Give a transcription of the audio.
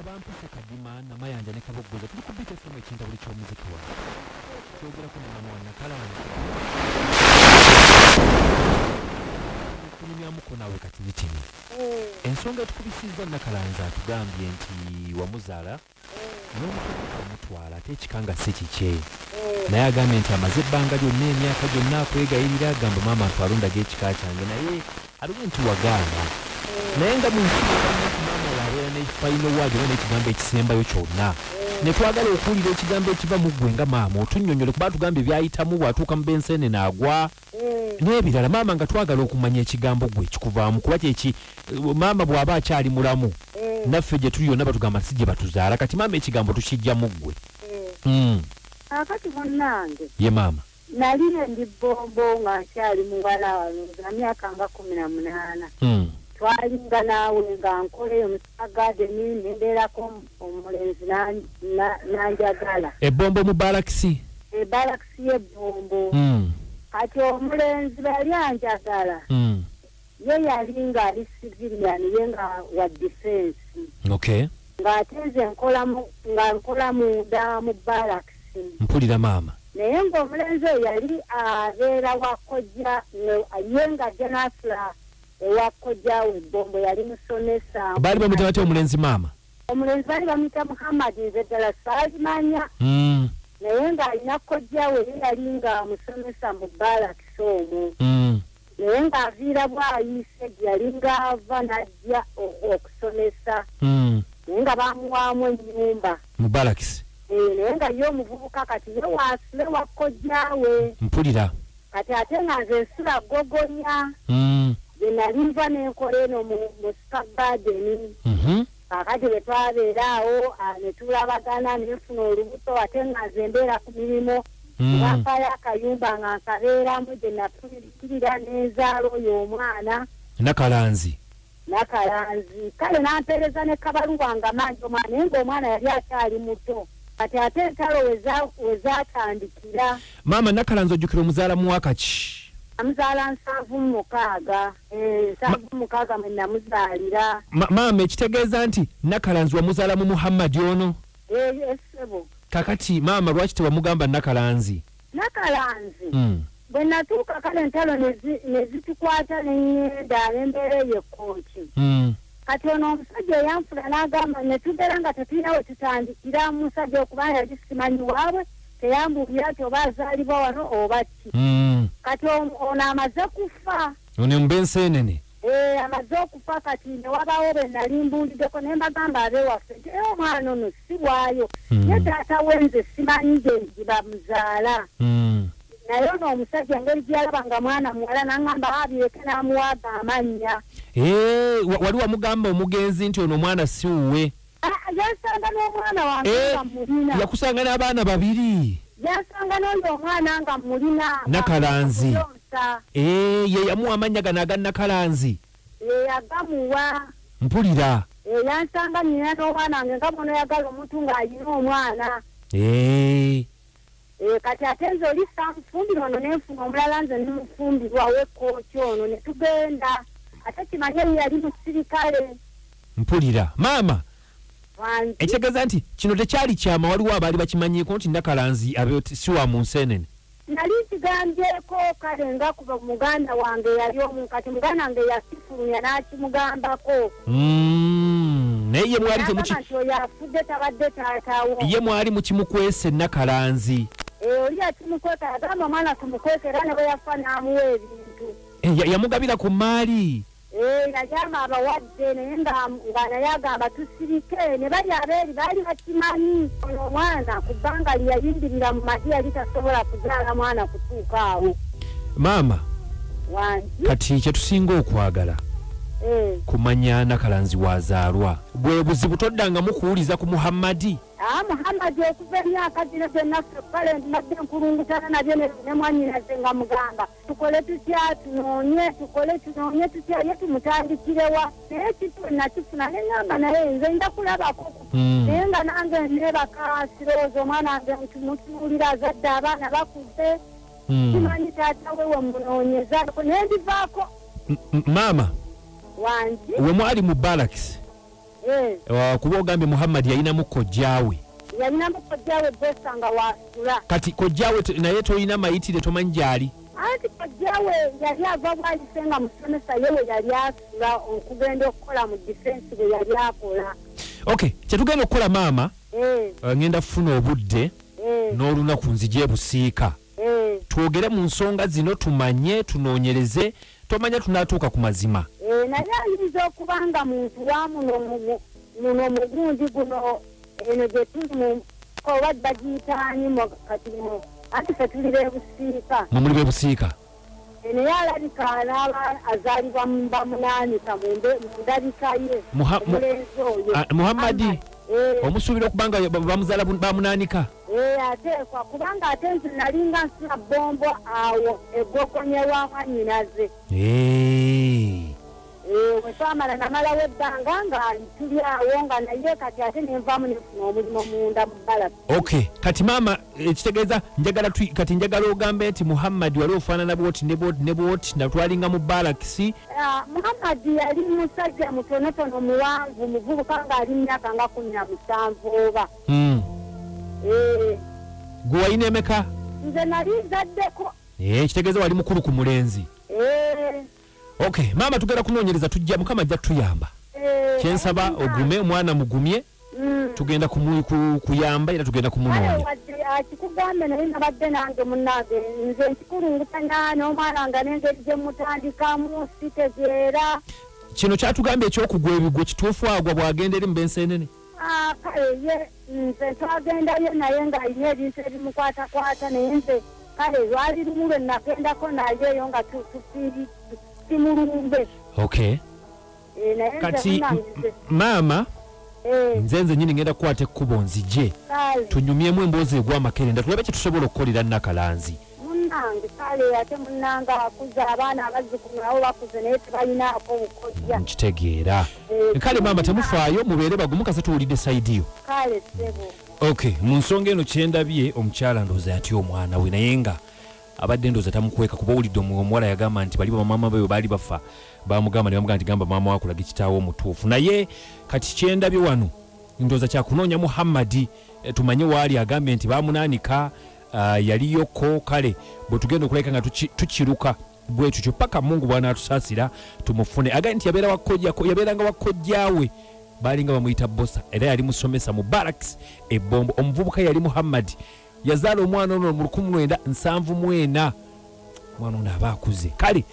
Maama bampise Kadima na Mayanja ne Kabogoza tuli ku Bit FM ekinta buli ky'omuziki wa kyogera ku maama wa Nakalanzi kunyamyamuko nawe katinitini ensonga etukubisizza Nakalanzi atugambye nti wamuzaala n'omukutu omutwala ate ekikanga si kikye naye agambye nti amaze ebbanga lyonna emyaka gyonna akwegayirira agamba maama ntwalondaga ekika kyange naye aliwo nti wagaana naye nga maama wabeera n'ekifayino waagyo oba n'ekigambo ekisembayo kyonna ne twagala okuwulira ekigambo ekiva mu ggwe nga maama otunnyonnyole kuba tugambye byayitamu bw'atuuka mu bensene n'agwa n'ebirala maama nga twagala okumanya ekigambo ggwe ekikuvaamu kuba kyeki maama bw'aba akyali mulamu naffe gye tuli yonna batugamba si gye batuzaala kati maama ekigambo tukijja mu ggwe akati munnange ye maama nali ndi Bombo nga nkyali muwala wano za myaka nga 18 twalinga naawe nga nkoleyo mu gadeni nembeerako omulenzi nanjagala Ebombo mu balakisi ebalakisi y'Ebombo kati omulenzi bali anjagala ye yali nga ali civilian ye nga wa defense okay ng'ate nze nkola munda mu balakisi mpulira maama naye ng'omulenzi oyo yali abeera wakojja ye nga ajja n'asula ewakojja we Bombo yali musomesa baali bamuyita batya omulenzi maama omulenzi baali bamuyita Muhammad nze ddala saalimanya naye ng'alina kojja we yali nga musomesa mu balakisi omwo naye ng'aviira bw'ayiise yali ng'ava n'ajja okusomesa naye nga bamuwaamu ennyumba mu balakisi naye nga ye omuvubuka kati ye waasule wakojja we mpulira kati ate nga nze nsula gogonya ze nali nva n'enkola eno mu Sikagadeni kakati bwe twabeeraawo ne tulabagana nefuna olubuto ate nga nze mbeera ku mirimu bakayo akayumba nga nkabeeramu gye napulira n'enzaala oyo omwana Nakalanzi kale nampeereza ne kabaluwa nga mangi omwana naye ng'omwana yali akyali muto kati ate entalo we zaatandikira maama Nakalanzi ojjukira omuzaala mu waka ki amuzaala 76 mwe namuzaalira maama ekitegeeza nti Nakalanzi wamuzaala mu Muhammad ono esebo kakati maama lwaki tewamugamba Nakalanzi bwe natuuka kale entalo ne zitukwata neŋŋenda n'embeera ey'ekkooki kati ono omusajja eyanfula n'agamba ne tugera nga tetulina we tutandikira omusajja okubanga yali simanyi waabwe teyambuulira nti oba azaalibwa wano oba ki kati ono amaze kufa ono mubenseenene amaze okufa kati ne wabaawo be nali mbuuliddeko naye mbagamba abewaffe nti omwana ono si bwayo ye taata wenze simanyi gye bamuzaala naye ono omusajja engeri gyeyalaba nga mwana muwala n'aŋŋamba abyeke n'amuwaaga amannya wali wamugamba omugenzi nti ono omwana si wuwe yasanga n'omwana wange nga mulina yakusanga n'abaana babiri yasanga n'oyo omwana nga mulina Nakalanzi ye yamuwa amannya gano aga Nakalanzi yagamuwa mpulira yansanga nina n'omwana wange nga bonoyagala omuntu ng'alina omwana kati ate nze oli samufumbira ono nenfuna omulala nze nemufumbirwa w'ekkooki ono ne tugenda ate kimanye yali musirikale mpulira maama ekitegeeza nti kino tekyali kyama waliwo abaali bakimanyiiko nti Nakalanzi si wa mu nseenene nali nkigambyeko kale nga kuba muganda wange yali omu kati muganda wange yakifulumya n'akimugambako naye ye mwali oyo afudde tabadde taatawo ye mwali mukimukwese Nakalanzi oli akimukweka yagamba omwana tumukweke era ne bwe yafa n'amuwa ebintu yamugabira ku maali yagamba abawadde naye nga naye agamba tusirike ne bali abeeri baali bakimanyi ono omwana ku bbanga lyeyayindirira mu magi yali tasobola kuzaala mwana kutuuka awo maama wangi kati kyetusinga okwagala kumanya Nakalanzi wazaalwa bwe buzibu toddanga mukuwuliza ku Muhammadi Muhammad okuva emyaka gino gyennaffe kale ndinadde nkulungutana nabyo ne mwanyinaze nga mugamba tukole tutya tunoonye tutya ye tumutandikirewa naye kitu nakifuna neŋŋamba naye nze nja kulabako naye nga nange nebaka sirowooza omwana wange mutunuulira azadde abaana bakuze kimanyi taata we wemunoonyeza naye ndivaako maama wangi we mwali mu balakisi kuba ogambye Muhammad yalinamu kojjaawe. Yalinamu kojjaawe Bosa nga wasula. Kati kojjaawe naye tolina mayitire tomanyi gyali? Anti kojjaawe yali ava bwalise nga musomesa yewe yali asula okugenda okukola mu defense bwe yali akola. Okay, kyetugenda okukola maama, ngenda kufuna obudde n'olunaku nzije busiika. Twogere mu nsonga zino tumanye tunoonyereze tomanya tunaatuuka ku mazima. Naye ayinza okuba nga muntu wa muno omugundi guno eno gye tuli mu oba bagiyitaani kati ati fe tuli bebusiika. Mumuli bebusiika? Naye alabika anaaba azaalibwa mu bamunaanika mu ndabika ye omulenzi oyo. Muhammadi omusuubira okuba nga bamuzaala bamunaanika? Ateekwa kubanga ate nti nalinga nsula bombo awo eggokonye wa mwannyinaze. Bwe twamala namalawo ebbanga nga tuli awo nga naye kati ate nenvaamu nefuna omulimu munda mu Baraki. Okay, kati maama ekitegeeza kati njagala ogambe nti Muhammad wali ofaanana bwoti ne bwoti natwalinga mu Barakisi. Muhammad yali musajja mutonotono muwanvu muvubuka ng'ali myaka nga 17 oba. Gwe walina emeka? Nze nali nzaddeko. Ekitegeeza wali mukulu ku mulenzi. Okay, maama tugenda kunoonyereza tujja Mukama ajja tuyamba. Kyensaba ogume omwana mugumye. Tugenda kuyamba era tugenda kumunoonya. Akikugambe naye nabadde nange munnange nze nkikulungutanya n'omwana nga n'engeri gye mutandikamu sitegeera. Kino kyatugambye ekyokugwa ebigwo kituufu agwa bw'agenda eri mu Bensenene? Kale ye nze twagendayo naye ng'alina ebintu ebimukwatakwata naye nze kale lwali lumu lwe nagendako naye eyo nga timulumbe. Okay. Kati maama nze nyini ngenda kukwata ekkubo nzije tunyumyemu emboozi egw'amakerenda tulabe kye tusobola okukolera Nakalanzi. Munnange kale ate munnange akuze abaana abazzukulu nabo bakuze naye tebalinaako bukojja. Nkitegeera. Kale maama temufaayo mubeere bagumu kase tuwulidde sayidiyo. Kale ssebo. Okay, mu nsonga eno kyendabye omukyala ndooza yatya omwana we naye nga abadde ndooza tamukweka kuba owulidde omuwala yagamba nti bali bamama be baali bafa bamugamba ne bamugamba nti gamba maama wakulaga kitaawo omutuufu naye kati kyendabye wano ndooza kyakunoonya Muhammadi tumanye waali agambye nti bamunaanika yaliyoko kale bwe tugenda okulabika nga tukiruka bwe tutyo paka Mungu bw'anaatusaasira tumufune agambye nti yabeeranga wakkojjaawe baalinga bamuyita Bosa era yali musomesa mu Baraks ebbombo omuvubuka yali Muhammadi yazaala omwana ono mu 1974 mwana ono aba akuze kale